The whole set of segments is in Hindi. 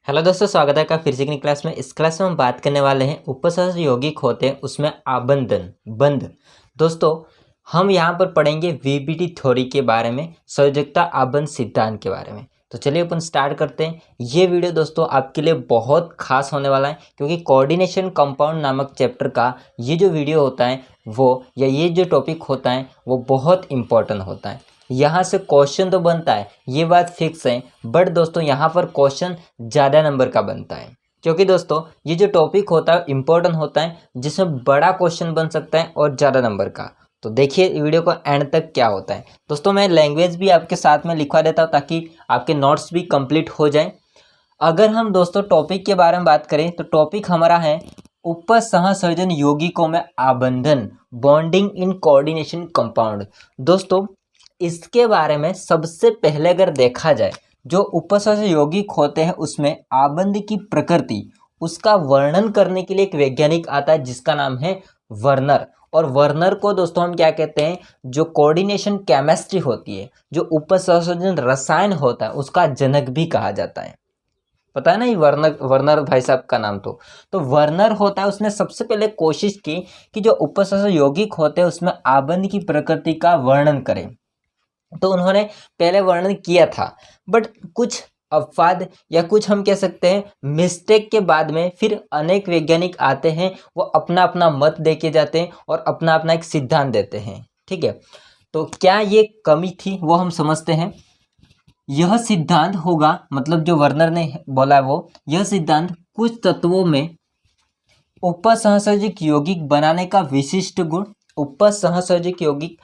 हेलो दोस्तों, स्वागत है आपका फिर से की क्लास में। इस क्लास में हम बात करने वाले हैं उपसर्ग यौगिक होते हैं उसमें आबंधन बंध। दोस्तों, हम यहाँ पर पढ़ेंगे वीबीटी थ्योरी के बारे में, संयोजकता आबंध सिद्धांत के बारे में। तो चलिए अपन स्टार्ट करते हैं। ये वीडियो दोस्तों आपके लिए बहुत खास होने वाला है, क्योंकि कोऑर्डिनेशन कंपाउंड नामक चैप्टर का ये जो वीडियो होता है वो या ये जो टॉपिक होता है वो बहुत इंपॉर्टेंट होता है। यहाँ से क्वेश्चन तो बनता है, ये बात फिक्स है, बट दोस्तों यहाँ पर क्वेश्चन ज़्यादा नंबर का बनता है, क्योंकि दोस्तों ये जो टॉपिक होता है इम्पोर्टेंट होता है, जिसमें बड़ा क्वेश्चन बन सकता है और ज़्यादा नंबर का। तो देखिए वीडियो को एंड तक क्या होता है। दोस्तों मैं लैंग्वेज भी आपके साथ में लिखवा देता हूँ ताकि आपके नोट्स भी कंप्लीट हो जाएं। अगर हम दोस्तों टॉपिक के बारे में बात करें तो टॉपिक हमारा है उपसहसंयोजन यौगिकों में आबंधन, बॉन्डिंग इन कोऑर्डिनेशन कंपाउंड। दोस्तों इसके बारे में सबसे पहले अगर देखा जाए, जो उपसर्ग यौगिक होते हैं उसमें आबंध की प्रकृति, उसका वर्णन करने के लिए एक वैज्ञानिक आता है जिसका नाम है वर्नर। और वर्नर को दोस्तों हम क्या कहते हैं, जो कोऑर्डिनेशन केमिस्ट्री होती है, जो उपसंयोजन रसायन होता है, उसका जनक भी कहा जाता है। पता है ना, ये वर्नर वर्नर भाई साहब का नाम। तो वर्नर होता है, उसने सबसे पहले कोशिश की कि जो उपसर्ग यौगिक होते हैं उसमें आबंध की प्रकृति का वर्णन करें। तो उन्होंने पहले वर्णन किया था, बट कुछ अपवाद या कुछ हम कह सकते हैं मिस्टेक के बाद में फिर अनेक वैज्ञानिक आते हैं, वो अपना अपना मत दे के जाते हैं और अपना अपना एक सिद्धांत देते हैं। ठीक है, तो क्या ये कमी थी वो हम समझते हैं। यह सिद्धांत होगा, मतलब जो वर्नर ने बोला वो, यह सिद्धांत कुछ तत्वों में उपसहसंयोजक यौगिक बनाने का विशिष्ट गुण, उपसहसंयोजक यौगिक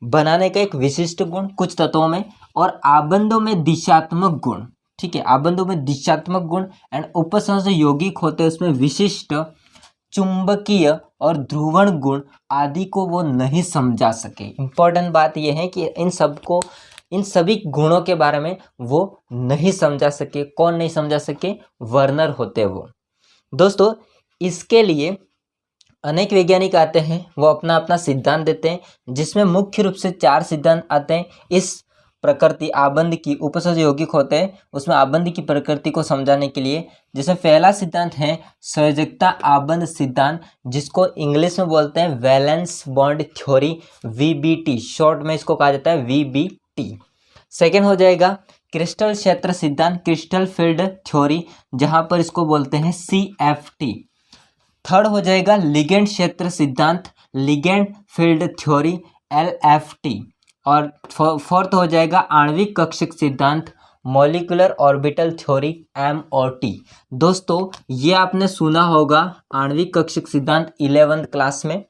बनाने का एक विशिष्ट गुण कुछ तत्वों में, और आबंधों में दिशात्मक गुण। ठीक है, आबंधों में दिशात्मक गुण एंड उपसंयोजक यौगिक होते हैं उसमें विशिष्ट चुंबकीय और ध्रुवण गुण आदि को वो नहीं समझा सके। इंपॉर्टेंट बात यह है कि इन सभी गुणों के बारे में वो नहीं समझा सके। कौन नहीं समझा सके? वर्नर होते वो। दोस्तों इसके लिए अनेक वैज्ञानिक आते हैं, वो अपना अपना सिद्धांत देते हैं, जिसमें मुख्य रूप से 4 सिद्धांत आते हैं इस प्रकृति आबंध की, उपसर्ग यौगिक होते हैं उसमें आबंध की प्रकृति को समझाने के लिए। जिसमें पहला सिद्धांत है संयोजकता आबंध सिद्धांत, जिसको इंग्लिश में बोलते हैं valence bond theory, VBT, short में इसको कहा जाता है वीबीटी। सेकेंड हो जाएगा क्रिस्टल क्षेत्र सिद्धांत, क्रिस्टल फील्ड थ्योरी, जहां पर इसको बोलते हैं सीएफटी। थर्ड हो जाएगा लिगेंड क्षेत्र सिद्धांत, लिगेंड फील्ड थ्योरी, एलएफटी। और फोर्थ हो जाएगा आणविक कक्षक सिद्धांत, मॉलिक्यूलर ऑर्बिटल थ्योरी, एमओटी। दोस्तों ये आपने सुना होगा आणविक कक्षक सिद्धांत 11th क्लास में।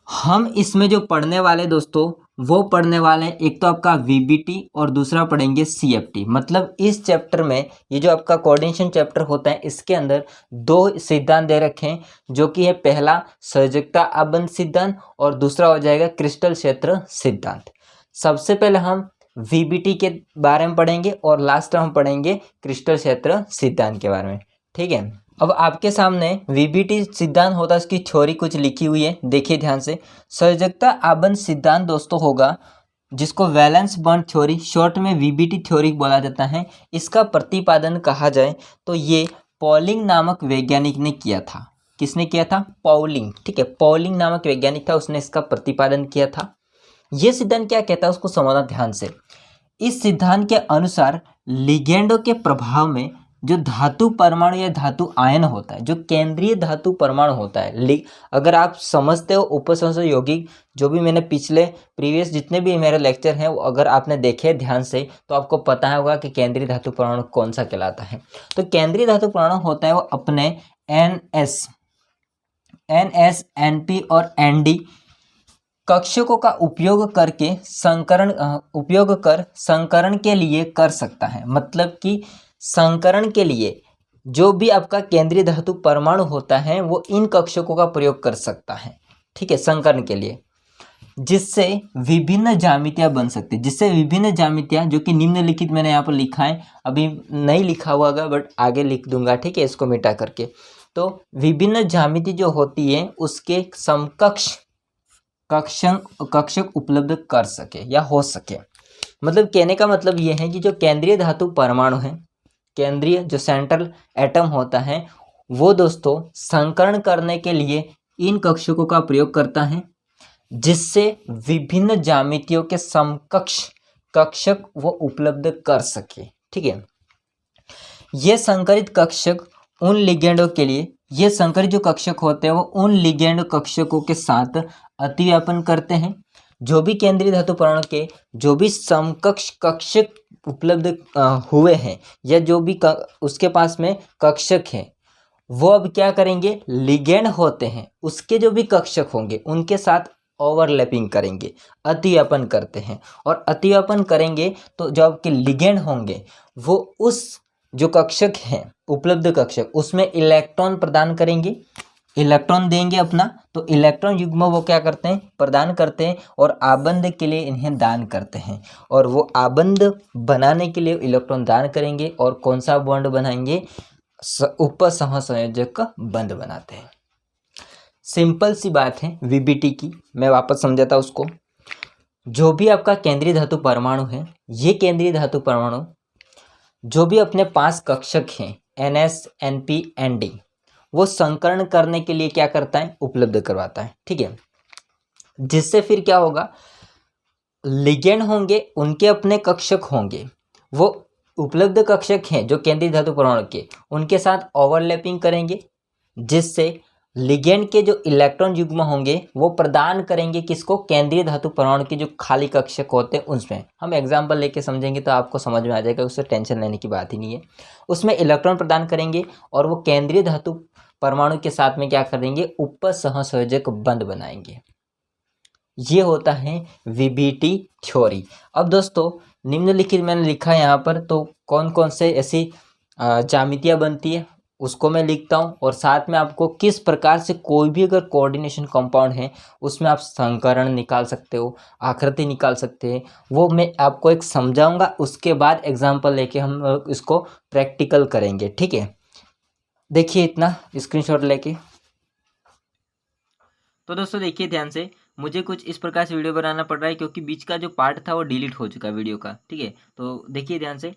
हम इसमें जो पढ़ने वाले दोस्तों वो पढ़ने वाले हैं, एक तो आपका वीबीटी और दूसरा पढ़ेंगे सीएफटी। मतलब इस चैप्टर में, ये जो आपका कोऑर्डिनेशन चैप्टर होता है, इसके अंदर 2 सिद्धांत दे रखे हैं, जो कि है पहला संयोजकता आबंध सिद्धांत और दूसरा हो जाएगा क्रिस्टल क्षेत्र सिद्धांत। सबसे पहले हम वीबीटी के बारे में पढ़ेंगे और लास्ट में हम पढ़ेंगे क्रिस्टल क्षेत्र सिद्धांत के बारे में। ठीक है, अब आपके सामने वीबीटी सिद्धांत होता है, उसकी थ्योरी कुछ लिखी हुई है, देखिए ध्यान से। संयोजकता आबंध सिद्धांत दोस्तों होगा, जिसको वैलेंस बॉन्ड थ्योरी, शॉर्ट में वीबीटी थ्योरी बोला जाता है। इसका प्रतिपादन कहा जाए तो ये पॉलिंग नामक वैज्ञानिक ने किया था। किसने किया था? पॉलिंग। ठीक है, पॉलिंग नामक वैज्ञानिक था, उसने इसका प्रतिपादन किया था। ये सिद्धांत क्या कहता है उसको समझना ध्यान से। इस सिद्धांत के अनुसार लिगेंडों के प्रभाव में जो धातु परमाणु या धातु आयन होता है, जो केंद्रीय धातु परमाणु होता है, अगर आप समझते हो उपसंयोजक यौगिक, जो भी मैंने पिछले प्रीवियस जितने भी मेरे लेक्चर हैं वो अगर आपने देखे ध्यान से, तो आपको पता होगा कि केंद्रीय धातु परमाणु कौन सा कहलाता है। तो केंद्रीय धातु परमाणु होता है वो अपने एनएस, एनपी और एनडी कक्षकों का उपयोग कर संकरण के लिए कर सकता है। मतलब कि संकरण के लिए जो भी आपका केंद्रीय धातु परमाणु होता है वो इन कक्षकों का प्रयोग कर सकता है। ठीक है, संकरण के लिए, जिससे विभिन्न ज्यामितियां बन सकती है, जिससे विभिन्न ज्यामितियां, जो कि निम्नलिखित मैंने यहाँ पर लिखा है, अभी नहीं लिखा हुआ होगा बट आगे लिख दूंगा। ठीक है, इसको मिटा करके। तो विभिन्न ज्यामिति जो होती है उसके समकक्ष कक्षक उपलब्ध कर सके या हो सके। मतलब कहने का मतलब ये है कि जो केंद्रीय धातु परमाणु है, केंद्रीय जो सेंट्रल एटम होता है वो दोस्तों संकरण करने के लिए इन कक्षकों का प्रयोग करता है, जिससे विभिन्न ज्यामितियों के समकक्ष कक्षक वो उपलब्ध कर सके। ठीक है, ये संकरित कक्षक उन लिगेंडों के लिए, ये संकरित जो कक्षक होते हैं वो उन लिगेंड कक्षकों के साथ अतिव्यापन करते हैं। जो भी केंद्रीय धातु परमाणु के जो भी समकक्ष कक्षक उपलब्ध हुए हैं या जो भी उसके पास में कक्षक हैं वो अब क्या करेंगे, लिगेंड होते हैं उसके जो भी कक्षक होंगे उनके साथ ओवरलैपिंग करेंगे, अतिव्यापन करते हैं। और अतिव्यापन करेंगे तो जो आपके लिगेंड होंगे वो उस जो कक्षक हैं उपलब्ध कक्षक उसमें इलेक्ट्रॉन प्रदान करेंगे, इलेक्ट्रॉन देंगे अपना, तो इलेक्ट्रॉन युग्म वो क्या करते हैं, प्रदान करते हैं और आबंध के लिए इन्हें दान करते हैं। और वो आबंध बनाने के लिए इलेक्ट्रॉन दान करेंगे और कौन सा बॉन्ड बनाएंगे, उपसहसंयोजक बंध बनाते हैं। सिंपल सी बात है वीबीटी की, मैं वापस समझाता उसको। जो भी आपका केंद्रीय धातु परमाणु है, ये केंद्रीय धातु परमाणु जो भी अपने पास कक्षक हैं NS, NP, ND वो संकरण करने के लिए क्या करता है, उपलब्ध करवाता है। ठीक है, जिससे फिर क्या होगा, लिगेंड होंगे उनके अपने कक्षक होंगे, वो उपलब्ध कक्षक हैं जो केंद्रीय धातु परमाणु के उनके साथ ओवरलैपिंग करेंगे, जिससे लिगेंड के जो इलेक्ट्रॉन युग्म होंगे वो प्रदान करेंगे किसको, केंद्रीय धातु परमाणु के जो खाली कक्षक होते हैं उसमें। हम एग्जांपल लेके समझेंगे तो आपको समझ में आ जाएगा, उससे टेंशन लेने की बात ही नहीं है। उसमें इलेक्ट्रॉन प्रदान करेंगे और वो केंद्रीय धातु परमाणु के साथ में क्या करेंगे, उपसहसंयोजक बंध बनाएंगे। ये होता है वीबीटी थ्योरी। अब दोस्तों निम्नलिखित मैंने लिखा है यहाँ पर, तो कौन कौन से ऐसी ज्यामितियाँ बनती है उसको मैं लिखता हूँ, और साथ में आपको किस प्रकार से कोई भी अगर कोऑर्डिनेशन कंपाउंड है उसमें आप संकरण निकाल सकते हो, आकृति निकाल सकते हैं, वो मैं आपको एक समझाऊंगा। उसके बाद एग्जांपल लेके हम इसको प्रैक्टिकल करेंगे। ठीक है, देखिए इतना स्क्रीनशॉट लेके। तो दोस्तों देखिए ध्यान से, मुझे कुछ इस प्रकार से वीडियो बनाना पड़ रहा है क्योंकि बीच का जो पार्ट था वो डिलीट हो चुका वीडियो का। ठीक है, तो देखिए ध्यान से,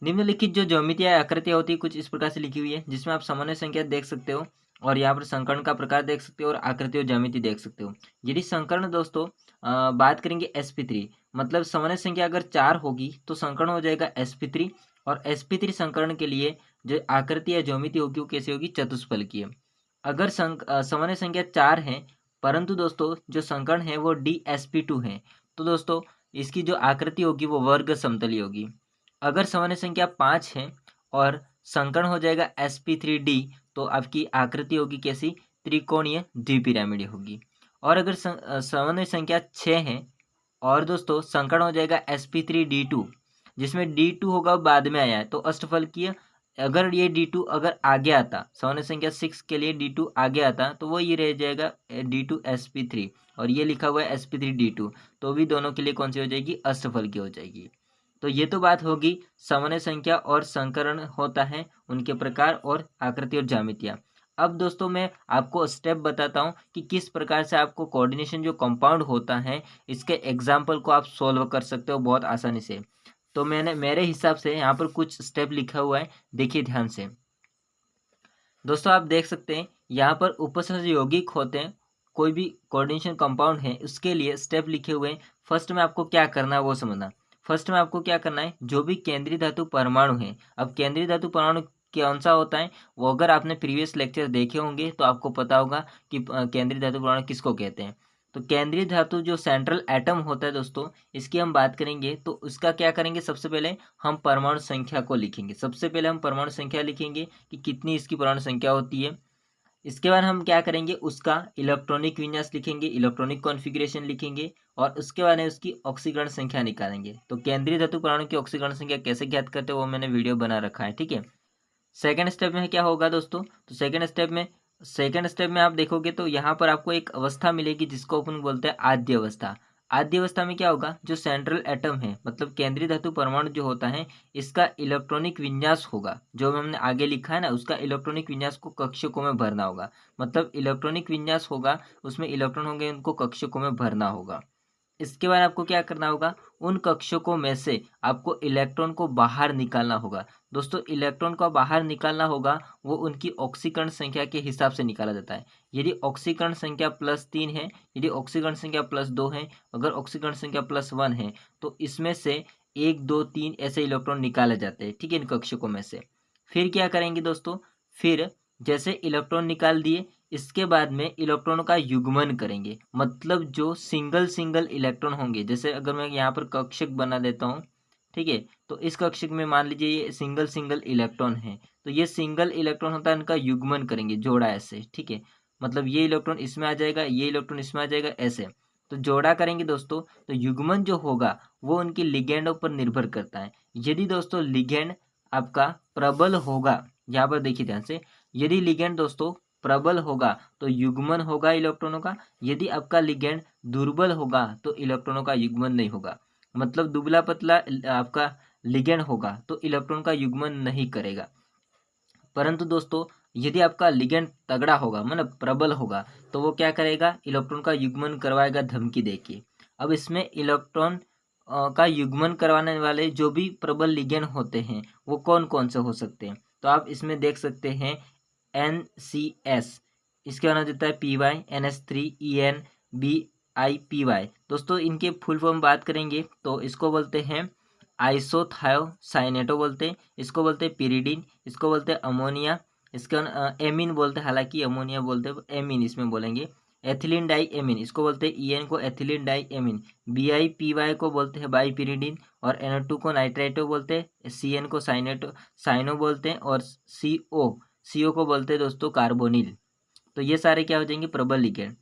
निम्नलिखित जो ज्यामितियाँ आकृतियाँ होती है कुछ इस प्रकार से लिखी हुई है, जिसमें आप सामान्य संख्या देख सकते हो और यहाँ पर संकरण का प्रकार देख सकते हो और आकृति और ज्यामिति देख सकते हो। यदि संकरण दोस्तों बात करेंगे sp3, मतलब सामान्य संख्या अगर 4 होगी तो संकरण हो जाएगा sp3, और sp3 संकरण के लिए जो आकृति या ज्यामिति होगी वो कैसे होगी, चतुष्फलकीय। अगर सामान्य संख्या 4 है परंतु दोस्तों जो संकरण है वो dsp2 है, तो दोस्तों इसकी जो आकृति होगी वो वर्ग समतली होगी। अगर सामान्य संख्या 5 है और संकरण हो जाएगा sp3d, तो आपकी आकृति होगी कैसी, त्रिकोणीय द्विपिरामिड होगी। और अगर सामान्य संख्या 6 है और दोस्तों संकरण हो जाएगा sp3d2, जिसमें d2 होगा बाद में आया है तो अष्टफलकीय। अगर ये d2 अगर आगे आता, सामान्य संख्या 6 के लिए d2 आगे आता तो वो ये रह जाएगा d2 sp3, और ये लिखा हुआ है sp3d2, तो भी दोनों के लिए कौन सी हो जाएगी, अष्टफलकीय हो जाएगी। तो ये तो बात होगी सामान्य संख्या और संकरण होता है उनके प्रकार और आकृति और ज्यामितियाँ। अब दोस्तों मैं आपको स्टेप बताता हूँ कि किस प्रकार से आपको कोऑर्डिनेशन जो कंपाउंड होता है इसके एग्जाम्पल को आप सोल्व कर सकते हो बहुत आसानी से। तो मैंने मेरे हिसाब से यहाँ पर कुछ स्टेप लिखा हुआ है, देखिए ध्यान से। दोस्तों आप देख सकते हैं यहाँ पर उपसहयोगिक होते हैं, कोई भी कोऑर्डिनेशन कंपाउंड है उसके लिए स्टेप लिखे हुए हैं। फर्स्ट में आपको क्या करना है वो समझना। फर्स्ट में आपको क्या करना है, जो भी केंद्रीय धातु परमाणु है, अब केंद्रीय धातु परमाणु कौन सा होता है वो अगर आपने प्रीवियस लेक्चर देखे होंगे तो आपको पता होगा कि केंद्रीय धातु परमाणु किसको कहते हैं। तो केंद्रीय धातु जो सेंट्रल एटम होता है दोस्तों, इसकी हम बात करेंगे तो उसका क्या करेंगे, सबसे पहले हम परमाणु संख्या को लिखेंगे। सबसे पहले हम परमाणु संख्या लिखेंगे कि कितनी इसकी परमाणु संख्या होती है। इसके बाद हम क्या करेंगे, उसका इलेक्ट्रॉनिक विन्यास लिखेंगे, इलेक्ट्रॉनिक कॉन्फ़िगरेशन लिखेंगे, और उसके बाद उसकी ऑक्सीकरण संख्या निकालेंगे। तो केंद्रीय धातु परमाणु की ऑक्सीकरण संख्या कैसे ज्ञात करते हैं वो मैंने वीडियो बना रखा है। ठीक है, सेकेंड स्टेप में क्या होगा दोस्तों, तो सेकेंड स्टेप में आप देखोगे तो यहाँ पर आपको एक अवस्था मिलेगी जिसको अपन बोलते हैं आद्य अवस्था। आद्य अवस्था में क्या होगा, जो सेंट्रल एटम है मतलब केंद्रीय धातु परमाणु जो होता है इसका इलेक्ट्रॉनिक विन्यास होगा, जो हमने आगे लिखा है ना, उसका इलेक्ट्रॉनिक विन्यास को कक्षकों में भरना होगा। मतलब इलेक्ट्रॉनिक विन्यास होगा उसमें इलेक्ट्रॉन होंगे उनको कक्षकों में भरना होगा। इसके बाद आपको क्या करना होगा, उन कक्षकों में से आपको इलेक्ट्रॉन को बाहर निकालना होगा। दोस्तों इलेक्ट्रॉन को बाहर निकालना होगा, वो उनकी ऑक्सीकरण संख्या के हिसाब से निकाला जाता है। यदि ऑक्सीकरण संख्या +3 है, यदि ऑक्सीकरण संख्या +2 है, अगर ऑक्सीकरण संख्या +1 है, तो इसमें से 1 2 3 ऐसे इलेक्ट्रॉन निकाले जाते हैं, ठीक है, इन कक्षकों में से। फिर क्या करेंगे दोस्तों, फिर जैसे इलेक्ट्रॉन निकाल दिए, इसके बाद में इलेक्ट्रॉनों का युग्मन करेंगे, मतलब जो सिंगल सिंगल इलेक्ट्रॉन होंगे, जैसे अगर मैं यहाँ पर कक्षक बना देता हूँ, ठीक है, तो इस कक्षक में मान लीजिए ये सिंगल सिंगल इलेक्ट्रॉन है, तो ये सिंगल इलेक्ट्रॉन होता है, इनका युग्मन करेंगे, जोड़ा ऐसे, ठीक है, मतलब ये इलेक्ट्रॉन इसमें आ जाएगा, ये इलेक्ट्रॉन इसमें आ जाएगा, ऐसे तो जोड़ा करेंगे दोस्तों। तो युग्मन जो होगा वो उनकी लिगेंडों पर निर्भर करता है। यदि दोस्तों लिगेंड आपका प्रबल होगा, यहाँ पर देखिए ध्यान से, यदि लिगेंड दोस्तों प्रबल होगा तो युग्मन होगा इलेक्ट्रॉनों का, यदि आपका लिगेंड दुर्बल होगा तो इलेक्ट्रॉनों का युग्मन नहीं होगा। मतलब दुबला पतला आपका लिगेंड होगा तो इलेक्ट्रॉन का युग्मन नहीं करेगा। परंतु दोस्तों यदि आपका लिगेंड तगड़ा होगा, मतलब प्रबल होगा, तो वो क्या करेगा, इलेक्ट्रॉन का युग्मन करवाएगा धमकी देके। अब इसमें इलेक्ट्रॉन का युग्मन करवाने वाले जो भी प्रबल लिगेंड होते हैं वो कौन कौन से हो सकते हैं, तो आप इसमें देख सकते हैं NCS, इसके बाद देता है PY, NH3, EN, BiPy। दोस्तों इनके फुल फॉर्म बात करेंगे तो इसको बोलते हैं आइसोथायोसाइनेटो बोलते हैं, इसको बोलते हैं पिरिडीन, इसको बोलते हैं अमोनिया, इसका एमीन बोलते हैं, हालांकि अमोनिया बोलते हैं, एमीन इसमें बोलेंगे। एथिलीन डाई एमीन इसको बोलते हैं, EN को एथिलीन डाई एमीन, BiPy को बोलते हैं बाईपिरिडीन, और NO2 को नाइट्राइटो बोलते हैं, CN को साइनो बोलते हैं, और CO को बोलते हैं दोस्तों कार्बोनिल। तो ये सारे क्या हो जाएंगे, प्रबल लिगेंड।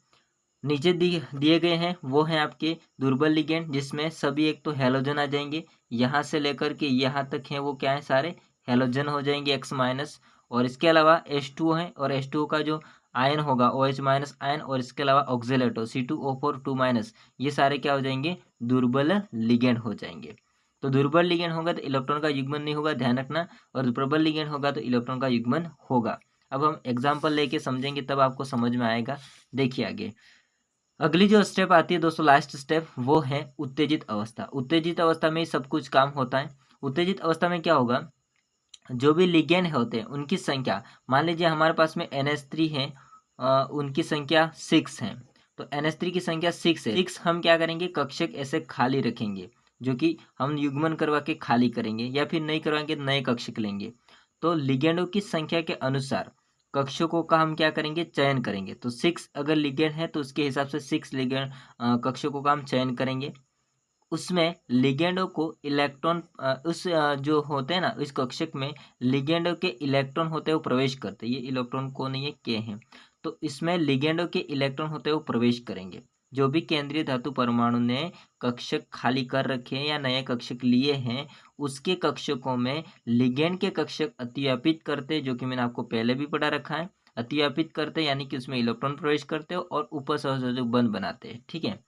नीचे दिए गए हैं वो हैं आपके दुर्बल लिगेंड, जिसमें सभी एक तो हेलोजन आ जाएंगे, यहाँ से लेकर के यहाँ तक हैं वो क्या है, सारे हेलोजन हो जाएंगे X-। और इसके अलावा H2 है, और H2 का जो आयन होगा OH- आयन, और इसके अलावा ऑक्जेलेटो C2O4 2-, ये सारे क्या हो जाएंगे, दुर्बल लिगेंड हो जाएंगे। तो दुर्बल लिगेंड होगा तो इलेक्ट्रॉन का युग्मन नहीं होगा, ध्यान रखना, और प्रबल लिगेंड होगा तो इलेक्ट्रॉन का युग्मन होगा। अब हम एग्जाम्पल लेके समझेंगे तब आपको समझ में आएगा। देखिए आगे अगली जो स्टेप आती है दोस्तों, लास्ट स्टेप, वो है उत्तेजित अवस्था। उत्तेजित अवस्था में ही सब कुछ काम होता है। उत्तेजित अवस्था में क्या होगा, जो भी लिगेंड होते हैं उनकी संख्या, मान लीजिए हमारे पास में NH3 है, उनकी संख्या 6 है, तो NH3 की संख्या 6 है, 6 हम क्या करेंगे, कक्षक ऐसे खाली रखेंगे, जो कि हम युग्मन करवा के खाली करेंगे, या फिर नहीं करवाएंगे नए कक्षक लेंगे। तो लिगेंडों की संख्या के अनुसार कक्षकों का हम क्या करेंगे, चयन करेंगे। तो 6 अगर लिगेंड है तो उसके हिसाब से 6 लिगेंड कक्षकों का हम चयन करेंगे। उसमें लिगेंडों को इलेक्ट्रॉन जो होते हैं ना, इस कक्षक में लिगेंडों के इलेक्ट्रॉन होते हैं वो प्रवेश करते हैं, ये इलेक्ट्रॉन को नहीं है, के हैं, तो इसमें लिगेंडों के इलेक्ट्रॉन होते हैं वो प्रवेश करेंगे। जो भी केंद्रीय धातु परमाणु ने कक्षक खाली कर रखे हैं या नए कक्षक लिए हैं, उसके कक्षकों में लिगेंड के कक्षक अतिव्यापित करते हैं, जो कि मैंने आपको पहले भी पढ़ा रखा है। अतिव्यापित करते हैं यानी कि उसमें इलेक्ट्रॉन प्रवेश करते हो और उपसहसंयोजक बंध बनाते हैं, ठीक है।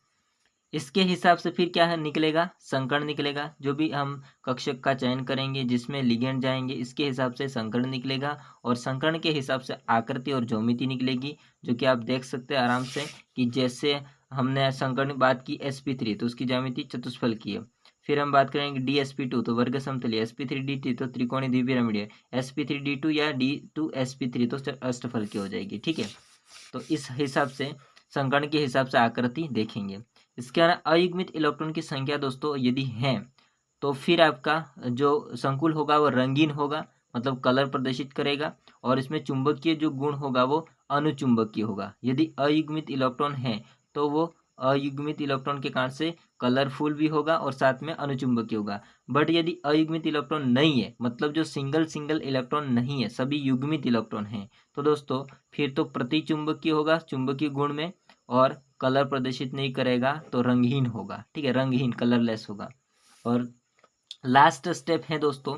इसके हिसाब से फिर क्या है, निकलेगा संकर्ण निकलेगा। जो भी हम कक्षक का चयन करेंगे जिसमें लिगेंड जाएंगे, इसके हिसाब से संकर्ण निकलेगा, और संकर्ण के हिसाब से आकृति और ज्योमिति निकलेगी, जो कि आप देख सकते हैं आराम से, कि जैसे हमने संकर्ण की बात की sp3 तो उसकी ज्यामिति चतुष्फल की है। फिर हम बात करेंगे dsp2 तो वर्ग समतलीय, sp3dt तो त्रिकोणीय द्विपिरामिडीय, sp3d2 या d2sp3 तो अष्टफल की हो जाएगी, ठीक है। तो इस हिसाब से संकर्ण के हिसाब से आकृति देखेंगे। इसके अलावा अयुग्मित इलेक्ट्रॉन की संख्या दोस्तों यदि है तो फिर आपका जो संकुल होगा वो रंगीन होगा, मतलब कलर प्रदर्शित करेगा, और इसमें चुंबकीय जो गुण होगा वो अनुचुंबकीय होगा। यदि अयुग्मित इलेक्ट्रॉन है तो वो अयुग्मित इलेक्ट्रॉन के कारण से कलरफुल भी होगा और साथ में अनुचुंबकीय होगा। बट यदि अयुग्मित इलेक्ट्रॉन नहीं है, मतलब जो सिंगल सिंगल इलेक्ट्रॉन नहीं है, सभी युग्मित इलेक्ट्रॉन हैं, तो दोस्तों फिर तो प्रतिचुंबकीय होगा चुंबकीय गुण में, और कलर प्रदर्शित नहीं करेगा तो रंगहीन होगा, ठीक है, रंगहीन कलरलेस होगा। और लास्ट स्टेप है दोस्तों,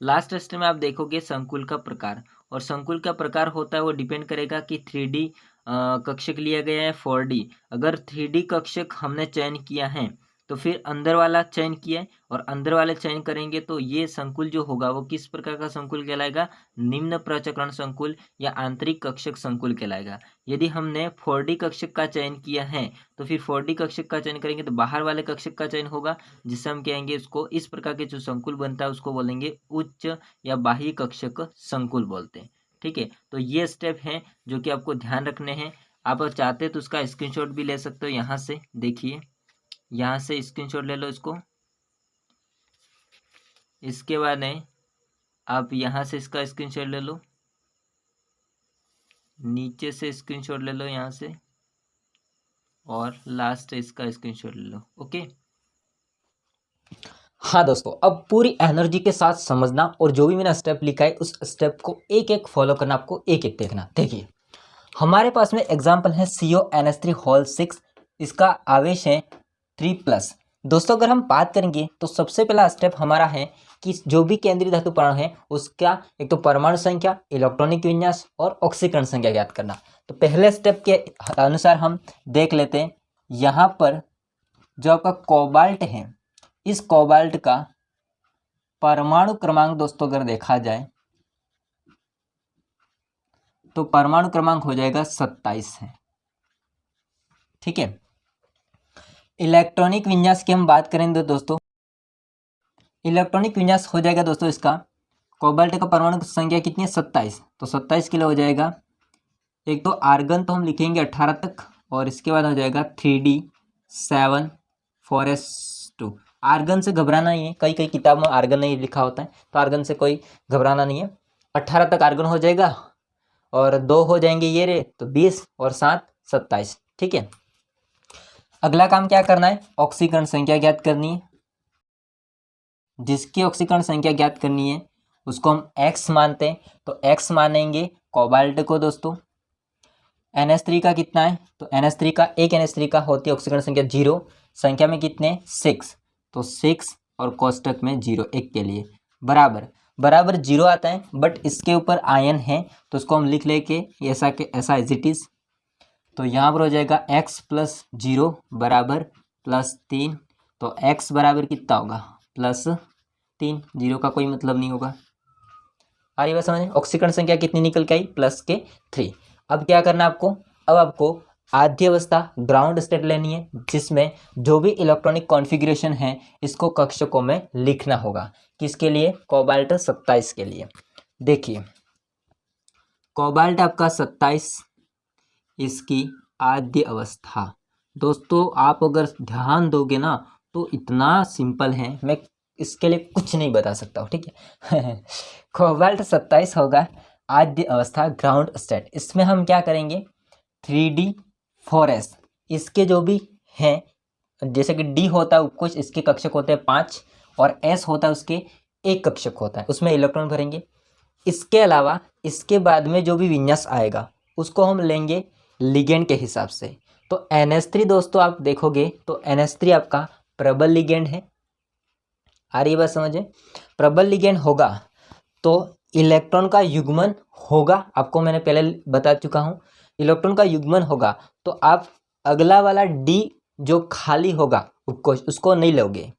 लास्ट स्टेप में आप देखोगे संकुल का प्रकार, और संकुल का प्रकार होता है वो डिपेंड करेगा कि 3D कक्षक लिया गया है 4D। अगर 3D कक्षक हमने चयन किया है तो फिर अंदर वाला चयन किया है और अंदर वाले चयन करेंगे तो ये संकुल जो होगा वो किस प्रकार का संकुल कहलाएगा, निम्न प्रचक्रण संकुल या आंतरिक कक्षक संकुल कहलाएगा। यदि हमने 4D कक्षक का चयन किया है तो फिर 4D कक्षक का चयन करेंगे तो बाहर वाले कक्षक का चयन होगा, जिससे हम कहेंगे उसको इस प्रकार के जो संकुल बनता है उसको बोलेंगे उच्च या बाह्य कक्षक संकुल बोलते हैं। ठीक है, तो ये स्टेप हैं जो कि आपको ध्यान रखने हैं। आप चाहते तो उसका स्क्रीनशॉट भी ले सकते हो, यहाँ से देखिए, यहाँ से स्क्रीनशॉट ले लो इसको। इसके बाद है आप यहाँ से इसका स्क्रीनशॉट ले लो, नीचे से स्क्रीनशॉट ले लो यहाँ से, और लास्ट इसका स्क्रीनशॉट ले लो। ओके, हाँ दोस्तों, अब पूरी एनर्जी के साथ समझना और जो भी मैंने स्टेप लिखा है उस स्टेप को एक एक फॉलो करना, आपको एक एक देखना। देखिए हमारे पास में एग्जांपल है CONH3 होल 6, इसका आवेश है 3+। दोस्तों अगर हम बात करेंगे तो सबसे पहला स्टेप हमारा है कि जो भी केंद्रीय धातु परमाणु है उसका एक तो परमाणु संख्या, इलेक्ट्रॉनिक विन्यास और ऑक्सीकरण संख्या ज्ञात करना। तो पहले स्टेप के अनुसार हम देख लेते हैं, यहाँ पर जो आपका कोबाल्ट है, इस कोबाल्ट का परमाणु क्रमांक दोस्तों अगर देखा जाए तो परमाणु क्रमांक हो जाएगा 27 है। ठीक है, इलेक्ट्रॉनिक विन्यास की हम बात करेंगे दोस्तों, इलेक्ट्रॉनिक विन्यास हो जाएगा दोस्तों इसका, कोबाल्ट का परमाणु संख्या कितनी है 27, तो 27 किलो हो जाएगा। एक तो आर्गन तो हम लिखेंगे 18 तक, और इसके बाद हो जाएगा 3D7 4s2। आर्गन से घबराना नहीं है, कई कई किताब में आर्गन नहीं लिखा होता है, तो आर्गन से कोई घबराना नहीं है। 18 तक आर्गन हो जाएगा, और 2 हो जाएंगे ये रे, तो 20 और 7 27। ठीक है, अगला काम क्या करना है, ऑक्सीकरण संख्या ज्ञात करनी है। जिसकी ऑक्सीकरण संख्या ज्ञात करनी है उसको हम x मानते हैं, तो x मानेंगे कोबाल्ट को दोस्तों। NH3 का कितना है, तो NH3 का, एक NH3 का होती है ऑक्सीकरण संख्या 0, संख्या में कितने 6, तो 6 और कोष्टक में 0 1 के लिए बराबर बराबर 0 आता है, बट इसके ऊपर आयन है तो उसको हम लिख लेके ऐसा के ऐसा एज इट इज। तो यहाँ पर हो जाएगा x + 0 बराबर +3, तो x बराबर कितना होगा +3, 0 का कोई मतलब नहीं होगा। आ रही बात समझ, ऑक्सीकरण संख्या कितनी निकल के आई +3। अब क्या करना आपको, अब आपको आद्य अवस्था ग्राउंड स्टेट लेनी है, जिसमें जो भी इलेक्ट्रॉनिक कॉन्फ़िगरेशन है इसको कक्षकों में लिखना होगा। किसके लिए, कोबाल्ट 27 के लिए। देखिए कोबाल्ट आपका 27, इसकी आद्य अवस्था दोस्तों आप अगर ध्यान दोगे ना तो इतना सिंपल है, मैं इसके लिए कुछ नहीं बता सकता हूँ। ठीक है कोबाल्ट 27 होगा आद्य अवस्था ग्राउंड स्टेट। इसमें हम क्या करेंगे, 3D4s, इसके जो भी हैं, जैसे कि D होता है कुछ, इसके कक्षक होते हैं 5, और S होता है उसके एक कक्षक होता है, उसमें इलेक्ट्रॉन भरेंगे। इसके अलावा इसके बाद में जो भी विन्यास आएगा उसको हम लेंगे लिगेंड के हिसाब से। तो NH3 दोस्तों आप देखोगे तो NH3 आपका प्रबल लिगेंड है। आ रही बात समझे, प्रबल लिगेंड होगा तो इलेक्ट्रॉन का युग्मन होगा, आपको मैंने पहले बता चुका हूँ, इलेक्ट्रॉन का युग्मन होगा तो आप अगला वाला D जो खाली होगा उसको नहीं लोगे।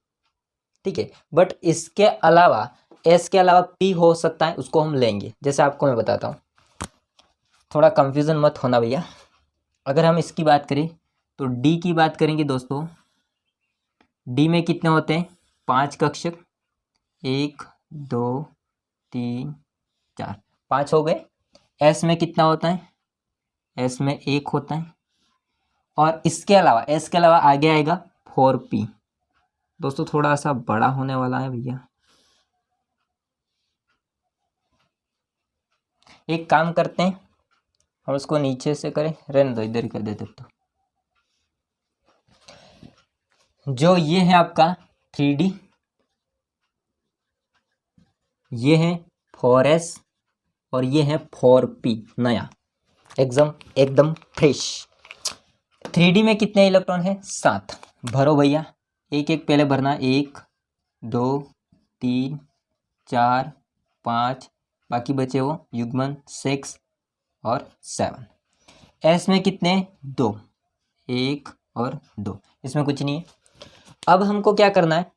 ठीक है, बट इसके अलावा S के अलावा P हो सकता है, उसको हम लेंगे। जैसे आपको मैं बताता हूँ, थोड़ा कंफ्यूजन मत होना भैया। अगर हम इसकी बात करें तो D की बात करेंगे दोस्तों, D में कितने होते हैं 5 कक्षक, 1 2 3 4 5 हो गए। S में कितना होता है, S में 1 होता है, और इसके अलावा S के अलावा आगे आएगा 4P। दोस्तों थोड़ा सा बड़ा होने वाला है भैया, एक काम करते हैं हम उसको नीचे से करें, रहने दो, इधर ही कर देते। तो जो ये है आपका 3D, ये है 4S और ये है 4P, नया एकदम फ्रेश। 3D में कितने इलेक्ट्रॉन है 7, भरो भैया, एक एक पहले भरना, 1 2 3 4 5, बाकी बचे वो युग्मन 6 और 7। S में कितने 2, 1 और 2, इसमें कुछ नहीं है। अब हमको क्या करना है,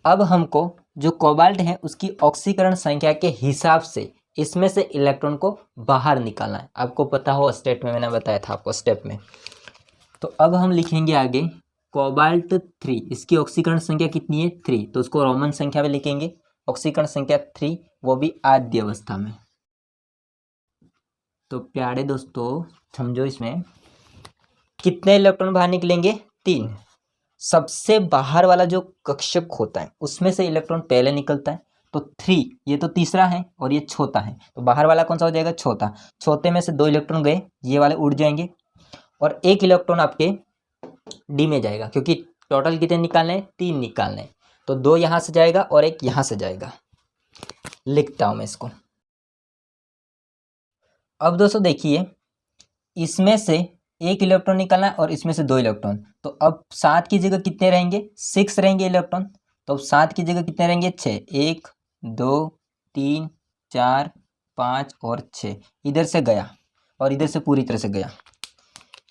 अब हमको जो कोबाल्ट है उसकी ऑक्सीकरण संख्या के हिसाब से इसमें से इलेक्ट्रॉन को बाहर निकालना है। आपको पता हो स्टेप में मैंने बताया था आपको स्टेप में। तो अब हम लिखेंगे आगे कोबाल्ट 3, इसकी ऑक्सीकरण संख्या कितनी है 3, तो उसको रोमन संख्या में लिखेंगे ऑक्सीकरण संख्या 3, वो भी आद्य अवस्था में। तो प्यारे दोस्तों समझो इसमें कितने इलेक्ट्रॉन बाहर निकलेंगे 3। सबसे बाहर वाला जो कक्षक होता है उसमें से इलेक्ट्रॉन पहले निकलता है, तो 3, ये तो तीसरा है और ये चौथा है, तो बाहर वाला कौन सा हो जाएगा चौथा। चौथे में से 2 इलेक्ट्रॉन गए, ये वाले उड़ जाएंगे और 1 इलेक्ट्रॉन आपके डी में जाएगा, क्योंकि टोटल कितने निकालने हैं 3 निकालने हैं, तो 2 यहाँ से जाएगा और 1 यहाँ से जाएगा। लिखता हूँ मैं इसको। अब दोस्तों देखिए इसमें से 1 इलेक्ट्रॉन निकालना है और इसमें से 2 इलेक्ट्रॉन, तो अब 7 की जगह कितने रहेंगे 6 रहेंगे इलेक्ट्रॉन, तो अब 7 की जगह कितने रहेंगे 6, 1 2 3 4 5 और 6, इधर से गया और इधर से पूरी तरह से गया,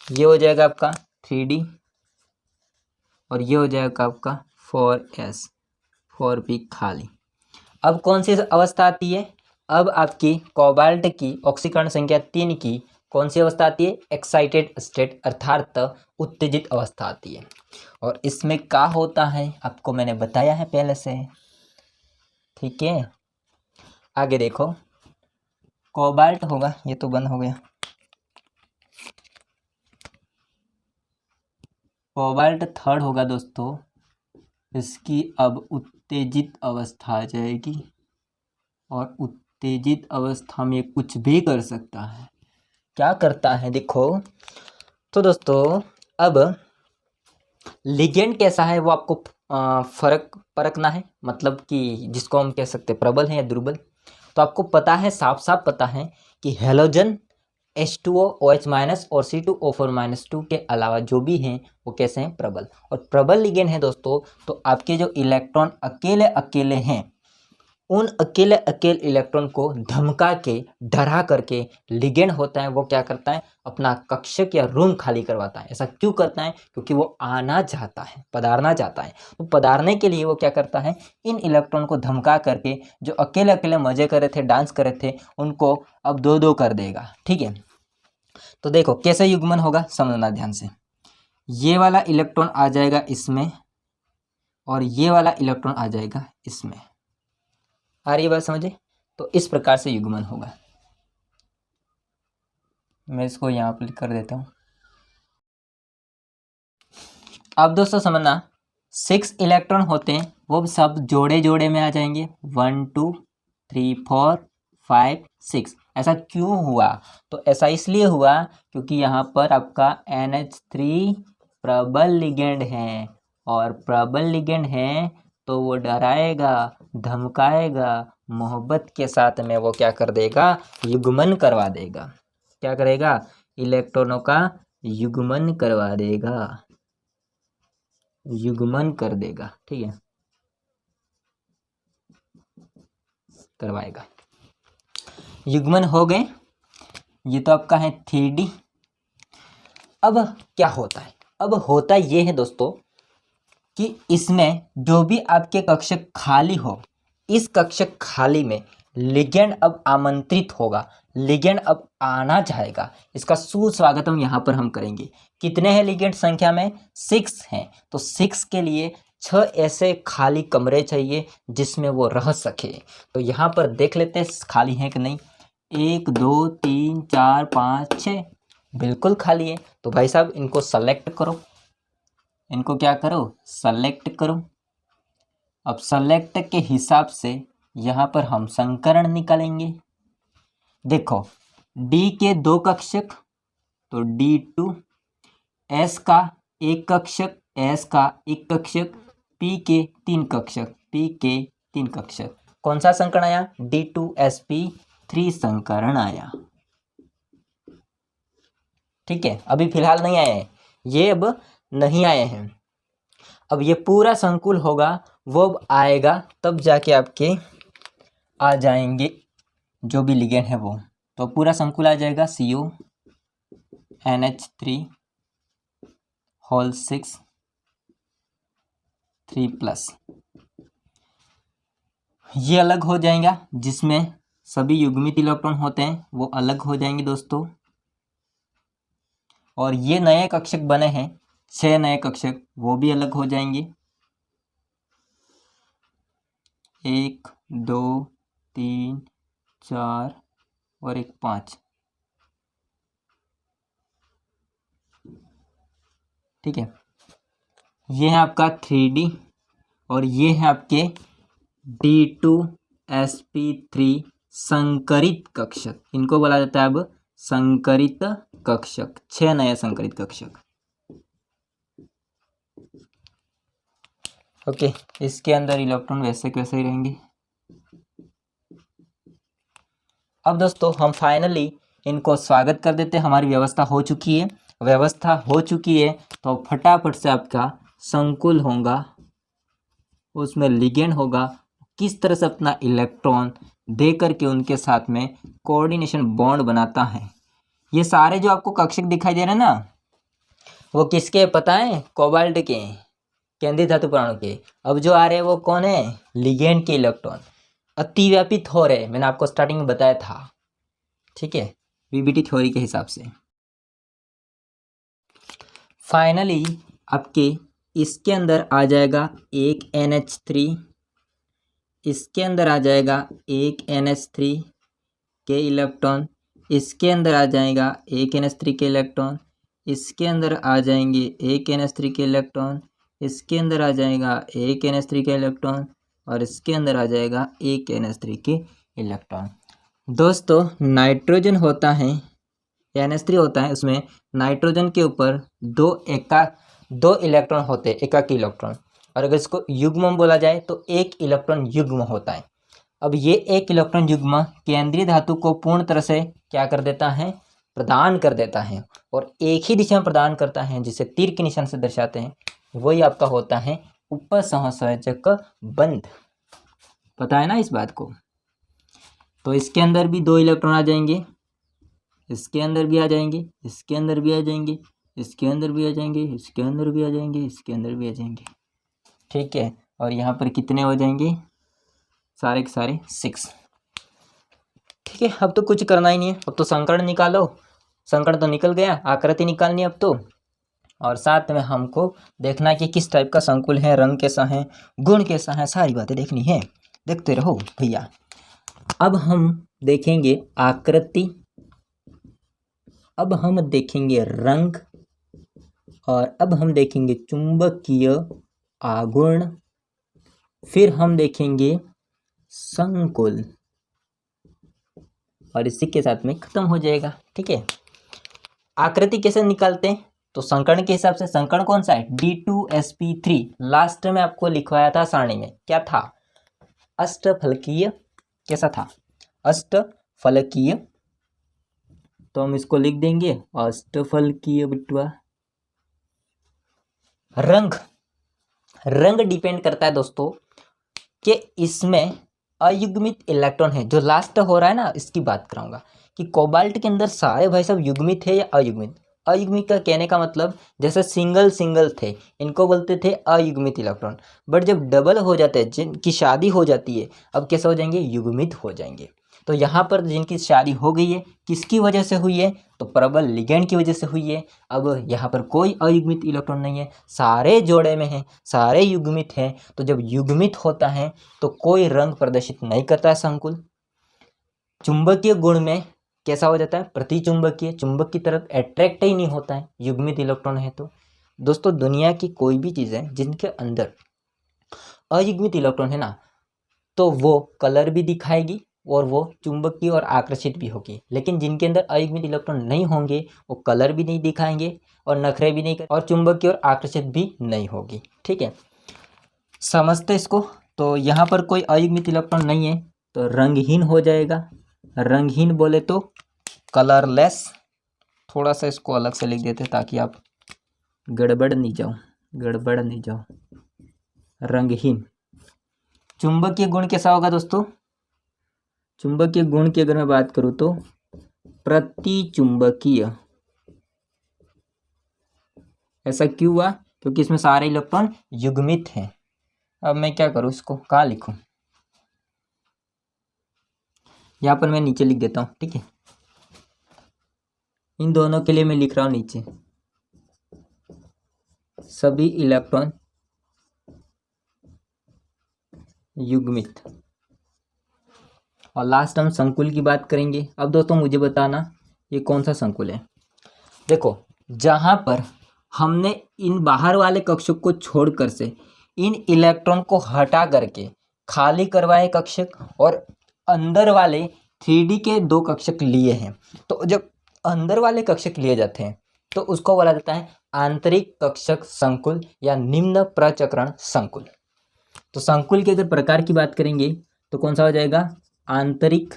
ये हो जाएगा आपका 3D और ये हो जाएगा आपका 4s 4p खाली। अब कौन सी अवस्था आती है, अब आपकी कोबाल्ट की ऑक्सीकरण संख्या 3 की कौन सी अवस्था आती है एक्साइटेड स्टेट अर्थात उत्तेजित अवस्था आती है। और इसमें क्या होता है आपको मैंने बताया है पहले से, ठीक है। आगे देखो कोबाल्ट होगा, ये तो बंद हो गया, कोबाल्ट 3rd होगा दोस्तों, इसकी अब उत्तेजित अवस्था आ जाएगी और उत्तेजित अवस्था में कुछ भी कर सकता है। क्या करता है देखो, तो दोस्तों अब लिगेंड कैसा है वो आपको परखना है, मतलब कि जिसको हम कह सकते हैं प्रबल है या दुर्बल। तो आपको पता है साफ साफ पता है कि हेलोजन H2O OH- और C2O4-2 के अलावा जो भी हैं वो कैसे हैं प्रबल। और प्रबल लिगेंड है दोस्तों, तो आपके जो इलेक्ट्रॉन अकेले अकेले हैं उन अकेले अकेले इलेक्ट्रॉन को धमका के डरा करके लिगेंड होता है वो क्या करता है अपना कक्षक या रूम खाली करवाता है। ऐसा क्यों करता है, क्योंकि वो आना चाहता है, पधारना चाहता है। तो पधारने के लिए वो क्या करता है इन इलेक्ट्रॉन को धमका करके जो अकेले अकेले मजे कर रहे थे डांस कर रहे थे उनको अब 2-2 कर देगा, ठीक है। तो देखो कैसे युग्मन होगा समझना ध्यान से, ये वाला इलेक्ट्रॉन आ जाएगा इसमें और ये वाला इलेक्ट्रॉन आ जाएगा इसमें। आ रही है बात समझे, तो इस प्रकार से युग्मन होगा। मैं इसको यहाँ पर कर देता हूँ। अब दोस्तों समझना 6 इलेक्ट्रॉन होते हैं वो सब जोड़े जोड़े में आ जाएंगे 1 2 3 4 5 6। ऐसा क्यों हुआ, तो ऐसा इसलिए हुआ क्योंकि यहाँ पर आपका NH3 प्रबल लिगेंड है और प्रबल लिगेंड है तो वो डराएगा धमकाएगा, मोहब्बत के साथ में वो क्या कर देगा युग्मन करवा देगा। क्या करेगा इलेक्ट्रॉनों का युग्मन करवा देगा, युग्मन कर देगा, ठीक है करवाएगा। युग्मन हो गए, ये तो आपका है 3D। अब क्या होता है, अब होता ये है दोस्तों कि इसमें जो भी आपके कक्षक खाली हो इस कक्षक खाली में लिगेंड अब आमंत्रित होगा, लिगेंड अब आना चाहेगा, इसका सुस्वागत हम यहाँ पर हम करेंगे। कितने हैं लिगेंड संख्या में 6 हैं, तो 6 के लिए 6 ऐसे खाली कमरे चाहिए जिसमें वो रह सके। तो यहाँ पर देख लेते हैं खाली हैं कि नहीं, 1 2 3 4 5 6 बिल्कुल खाली है। तो भाई साहब इनको सेलेक्ट करो, इनको क्या करो सेलेक्ट करो। अब सेलेक्ट के हिसाब से यहाँ पर हम संकरण निकालेंगे। देखो D के 2 कक्षक तो D2, S का 1 कक्षक S का 1 कक्षक, P के 3 कक्षक P के 3 कक्षक। कौन सा संकरण आया D2sp3 संकरण आया, ठीक है। अभी फिलहाल नहीं आए हैं, ये अब नहीं आए हैं। अब ये पूरा संकुल होगा वो अब आएगा तब जाके आपके आ जाएंगे जो भी लिगेंड है वो। तो पूरा संकुल आ जाएगा CO NH3 होल 6 3+। ये अलग हो जाएगा, जिसमें सभी युग्मित इलेक्ट्रॉन होते हैं वो अलग हो जाएंगे दोस्तों। और ये नए कक्षक बने हैं 6 नए कक्षक, वो भी अलग हो जाएंगे। 1 2 3 4 और एक 5। ठीक है, ये है आपका 3D और ये है आपके D2sp3 संकरित कक्षक। इनको बोला जाता है अब संकरित कक्षक। 6 नए संकरित कक्षक। ओके, इसके अंदर इलेक्ट्रॉन वैसे कैसे ही रहेंगे। अब दोस्तों हम फाइनली इनको स्वागत कर देते हैं। हमारी व्यवस्था हो चुकी है। तो फटाफट से आपका संकुल होगा, उसमें लिगेंड होगा, किस तरह से अपना इलेक्ट्रॉन दे करके उनके साथ में कोऑर्डिनेशन बॉन्ड बनाता है। ये सारे जो आपको कक्षक दिखाई दे रहे हैं ना, वो किसके पता है? कोबाल्ट के, केंद्रीय धातु परमाणु के। अब जो आ रहे हैं वो कौन है? लिगेंड के इलेक्ट्रॉन अतिव्यापित हो रहे। मैंने आपको स्टार्टिंग में बताया था। ठीक है, वीबीटी थ्योरी के हिसाब से। फाइनली आपके इसके अंदर आ जाएगा एक NH3, इसके अंदर आ जाएगा एक NH3 के इलेक्ट्रॉन, इसके अंदर आ जाएगा एक NH3 के इलेक्ट्रॉन, इसके अंदर आ जाएंगे एक NH3 के इलेक्ट्रॉन, इसके अंदर आ जाएगा एक NH3 के इलेक्ट्रॉन और इसके अंदर आ जाएगा एक NH3 के इलेक्ट्रॉन। दोस्तों नाइट्रोजन होता है, NH3 होता है, उसमें नाइट्रोजन के ऊपर दो इलेक्ट्रॉन होते हैं, एकाकी इलेक्ट्रॉन। और अगर इसको युग्म बोला जाए तो एक इलेक्ट्रॉन युग्म होता है। अब ये एक इलेक्ट्रॉन युग्म केंद्रीय धातु को पूर्ण तरह से क्या कर देता है? प्रदान कर देता है, और एक ही दिशा में प्रदान करता है, जिसे तीर के निशान से दर्शाते हैं। वही आपका होता है उपसहसंयोजक बंध। पता है ना इस बात को? तो इसके अंदर भी 2 इलेक्ट्रॉन आ जाएंगे, इसके अंदर भी आ जाएंगे, इसके अंदर भी आ जाएंगे, इसके अंदर भी आ जाएंगे, इसके अंदर भी आ जाएंगे, इसके अंदर भी आ जाएंगे। ठीक है, और यहाँ पर कितने हो जाएंगे? सारे के सारे 6। ठीक है, अब तो कुछ करना ही नहीं है। अब तो संकर्ण निकालो। संकर्ण तो निकल गया, आकृति निकालनी है अब तो। और साथ में हमको देखना है कि किस टाइप का संकुल है, रंग कैसा है, गुण कैसा है, सारी बातें देखनी है। देखते रहो भैया। अब हम देखेंगे आकृति, अब हम देखेंगे रंग, और अब हम देखेंगे चुंबकीय आघूर्ण, फिर हम देखेंगे संकुल, और इसी के साथ में खत्म हो जाएगा। ठीक है, आकृति कैसे निकालते हैं? तो संकर्ण के हिसाब से संकर्ण कौन सा है? D2sp3। लास्ट में आपको लिखवाया था सारणी में, क्या था? अष्टफलकीय। कैसा था? अष्टफलकीय। तो हम इसको लिख देंगे अष्टफलकीय बिटवा। रंग डिपेंड करता है दोस्तों कि इसमें अयुग्मित इलेक्ट्रॉन है। जो लास्ट हो रहा है ना, इसकी बात कराऊंगा कि कोबाल्ट के अंदर सारे भाई सब युग्मित है या अयुग्मित। अयुग्मित का कहने का मतलब जैसे सिंगल थे, इनको बोलते थे अयुग्मित इलेक्ट्रॉन। बट जब डबल हो जाते हैं, जिनकी शादी हो जाती है, अब कैसे हो जाएंगे? युग्मित हो जाएंगे। तो यहाँ पर जिनकी शादी हो गई है, किसकी वजह से हुई है? तो प्रबल लिगेंड की वजह से हुई है। अब यहाँ पर कोई अयुग्मित इलेक्ट्रॉन नहीं है, सारे जोड़े में हैं, सारे युग्मित हैं। तो जब युग्मित होता है तो कोई रंग प्रदर्शित नहीं करता है संकुल। चुंबकीय गुण में कैसा हो जाता है? प्रतिचुंबकीय, चुंबक की तरफ अट्रैक्ट ही नहीं होता है युग्मित इलेक्ट्रॉन है तो। दोस्तों दुनिया की कोई भी चीज़ है जिनके अंदर अयुग्मित इलेक्ट्रॉन है ना, तो वो कलर भी दिखाएगी और वो चुंबकीय और आकर्षित भी होगी। लेकिन जिनके अंदर अयुग्मित इलेक्ट्रॉन नहीं होंगे, वो कलर भी नहीं दिखाएंगे और नखरे भी नहीं कर, और चुंबकीय और आकर्षित भी नहीं होगी। ठीक है, समझते इसको? तो यहाँ पर कोई अयुग्मित इलेक्ट्रॉन नहीं है, तो रंगहीन हो जाएगा। रंगहीन बोले तो कलरलेस। थोड़ा सा इसको अलग से लिख देते ताकि आप गड़बड़ नहीं जाओ। रंगहीन। चुंबकीय गुण कैसा होगा दोस्तों? चुंबकीय गुण की अगर मैं बात करूं तो प्रतिचुंबकीय। ऐसा क्यों हुआ? क्योंकि इसमें सारे इलेक्ट्रॉन युग्मित हैं। अब मैं क्या करूँ, इसको कहाँ लिखूँ, यहाँ पर मैं नीचे लिख देता हूँ, ठीक है। इन दोनों के लिए मैं लिख रहा हूँ नीचे सभी इलेक्ट्रॉन युग्मित, और लास्ट हम संकुल की बात करेंगे। अब दोस्तों मुझे बताना ये कौन सा संकुल है। देखो, जहाँ पर हमने इन बाहर वाले कक्षक को छोड़कर से इन इलेक्ट्रॉन को हटा करके खाली करवाए कक्षक और अंदर वाले 3D के 2 कक्षक लिए हैं, तो जब अंदर वाले कक्षक लिए जाते हैं तो उसको बोला जाता है आंतरिक कक्षक संकुल या निम्न प्रचक्रण संकुल। तो संकुल के अगर प्रकार की बात करेंगे तो कौन सा हो जाएगा, आंतरिक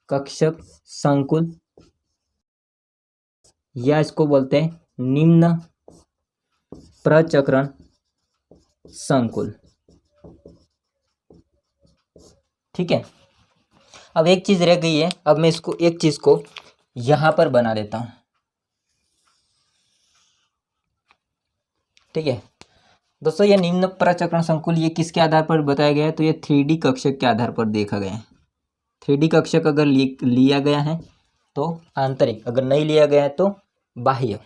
कक्षक संकुल, या इसको बोलते हैं निम्न प्रचक्रण संकुल, ठीक है। अब एक चीज रह गई है, अब मैं इसको एक चीज को यहां पर बना देता हूं, ठीक है दोस्तों। ये निम्न प्रचक्रण संकुल ये किसके आधार पर बताया गया है, तो ये 3D कक्षक के आधार पर देखा गया है। 3D कक्षक अगर लिया गया है तो आंतरिक, अगर नहीं लिया गया है तो बाह्य।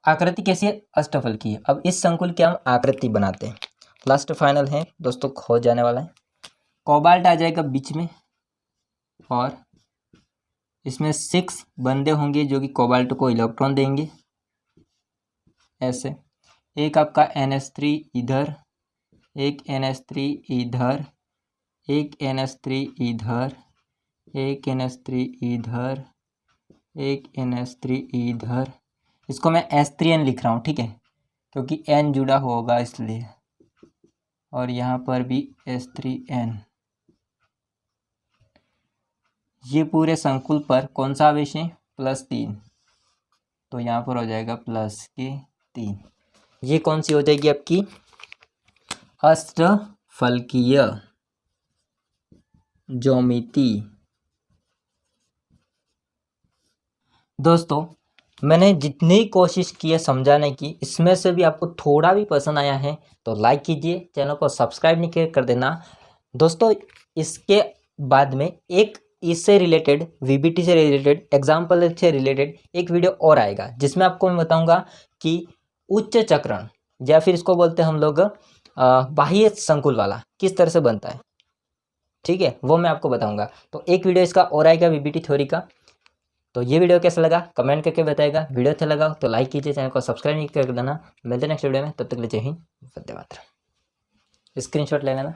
आकृति कैसी है, अष्टफल की है। अब इस संकुल की हम आकृति बनाते हैं, लास्ट फाइनल है दोस्तों, हो जाने वाला है। कोबाल्ट आ जाएगा बीच में और इसमें 6 बंदे होंगे जो कि कोबाल्ट को इलेक्ट्रॉन देंगे, ऐसे। एक आपका NH3 इधर, एक NH3 इधर, एक NH3 इधर, एक NH3 इधर, एक NH3 इधर। इसको मैं S3N लिख रहा हूँ, ठीक है, क्योंकि N जुड़ा होगा इसलिए, और यहाँ पर भी S3N। ये पूरे संकुल पर कौन सा आवेश है, +3, तो यहाँ पर हो जाएगा +3। ये कौन सी हो जाएगी आपकी अष्टफलकीय ज्यामिति। दोस्तों मैंने जितनी कोशिश की है समझाने की, इसमें से भी आपको थोड़ा भी पसंद आया है तो लाइक कीजिए, चैनल को सब्सक्राइब नहीं कर देना दोस्तों। इसके बाद में एक इससे रिलेटेड, VBT से रिलेटेड, एग्जाम्पल से रिलेटेड एक वीडियो और आएगा, जिसमें आपको मैं बताऊंगा कि उच्च चक्रण या फिर इसको बोलते हैं हम लोग बाह्य संकुल वाला किस तरह से बनता है, ठीक है, वो मैं आपको बताऊंगा। तो एक वीडियो इसका और आएगा VBT थ्योरी का। तो ये वीडियो कैसा लगा कमेंट करके बताएगा। वीडियो अच्छा लगा तो लाइक कीजिए, चैनल को सब्सक्राइब नहीं कर देना। मिलते हैं नेक्स्ट वीडियो में, तब तक के लिए जय हिंद, वंदे मातरम। स्क्रीनशॉट ले लेना।